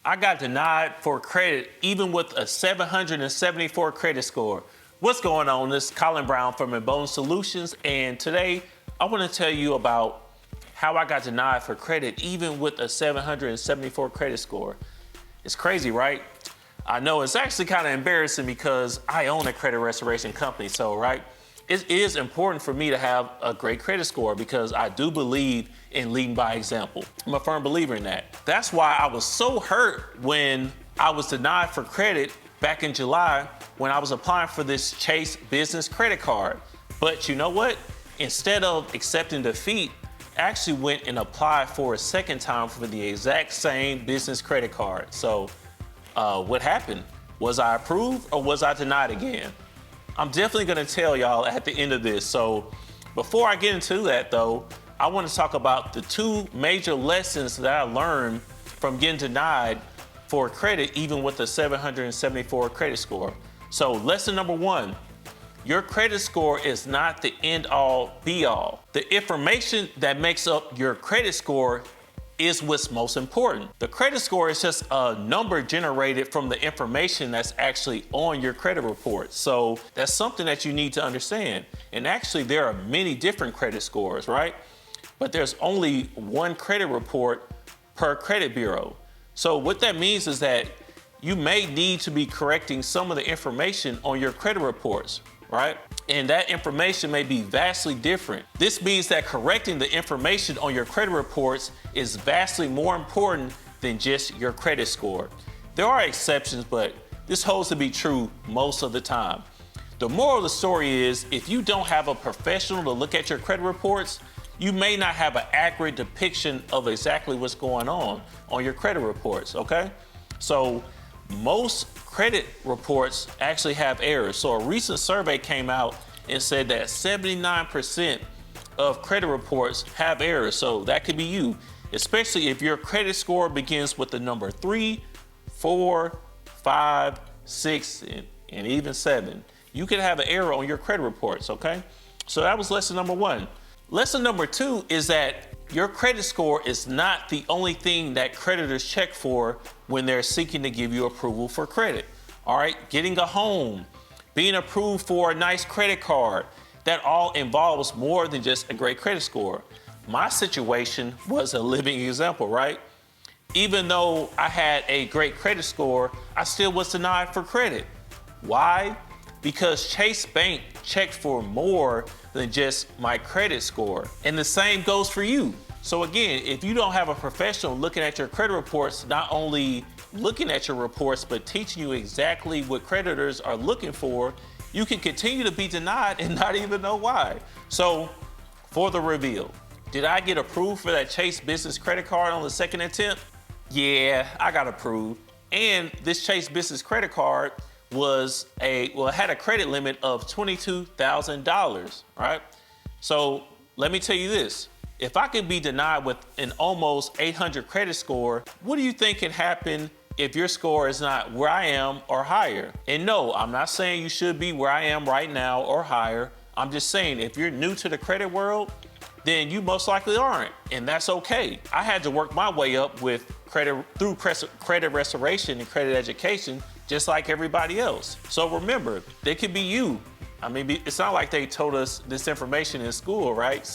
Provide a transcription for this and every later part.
I got denied for credit even with a 774 credit score. What's going on? This is Colin Brown from Embone Solutions, and today I want to tell you about how I got denied for credit even with a 774 credit score. It's crazy, right? I know it's actually kind of embarrassing because I own a credit restoration company, so right? It is important for me to have a great credit score because I do believe in leading by example. I'm a firm believer in that. That's why I was so hurt when I was denied for credit back in July when I was applying for this Chase business credit card. But you know what? Instead of accepting defeat, I actually went and applied for a second time for the exact same business credit card. So what happened? Was I approved or was I denied again? I'm definitely gonna tell y'all at the end of this. So before I get into that though, I want to talk about the two major lessons that I learned from getting denied for credit even with a 774 credit score. So lesson number one, your credit score is not the end all be all. The information that makes up your credit score is what's most important. The credit score is just a number generated from the information that's actually on your credit report. So that's something that you need to understand. And actually there are many different credit scores, right? But there's only one credit report per credit bureau. So what that means is that you may need to be correcting some of the information on your credit reports, right? And that information may be vastly different. This means that correcting the information on your credit reports is vastly more important than just your credit score. There are exceptions, but this holds to be true most of the time. The moral of the story is if you don't have a professional to look at your credit reports, you may not have an accurate depiction of exactly what's going on your credit reports, okay? So most credit reports actually have errors. So a recent survey came out and said that 79% of credit reports have errors. So that could be you, especially if your credit score begins with the number 3, 4, 5, 6, and even 7. You could have an error on your credit reports, okay? So that was lesson number one. Lesson number two is that your credit score is not the only thing that creditors check for when they're seeking to give you approval for credit. All right, getting a home, being approved for a nice credit card, that all involves more than just a great credit score. My situation was a living example, right? Even though I had a great credit score, I still was denied for credit. Why? Because Chase Bank checked for more than just my credit score. And the same goes for you. So again, if you don't have a professional looking at your credit reports, not only looking at your reports, but teaching you exactly what creditors are looking for, you can continue to be denied and not even know why. So for the reveal, did I get approved for that Chase business credit card on the second attempt? Yeah, I got approved. And this Chase business credit card had a credit limit of $22,000, right? So let me tell you this. If I could be denied with an almost 800 credit score, what do you think can happen if your score is not where I am or higher? And no, I'm not saying you should be where I am right now or higher. I'm just saying if you're new to the credit world, then you most likely aren't, and that's okay. I had to work my way up with credit restoration and credit education just like everybody else. So remember, they could be you. I mean, it's not like they told us this information in school, right?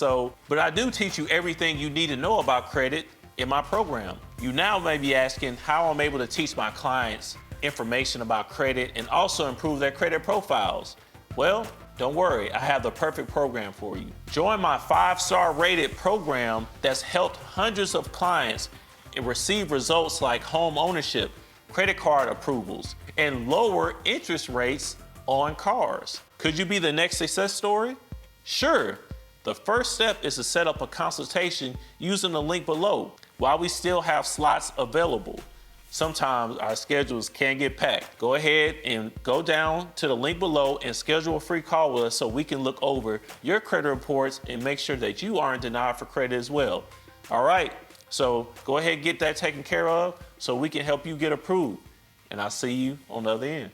But I do teach you everything you need to know about credit in my program. You now may be asking how I'm able to teach my clients information about credit and also improve their credit profiles. Well, don't worry, I have the perfect program for you. Join my 5-star rated program that's helped hundreds of clients and receive results like home ownership, credit card approvals, and lower interest rates on cars. Could you be the next success story? Sure. The first step is to set up a consultation using the link below while we still have slots available. Sometimes our schedules can get packed. Go ahead and go down to the link below and schedule a free call with us so we can look over your credit reports and make sure that you aren't denied for credit as well. All right, so go ahead and get that taken care of so we can help you get approved. And I'll see you on the other end.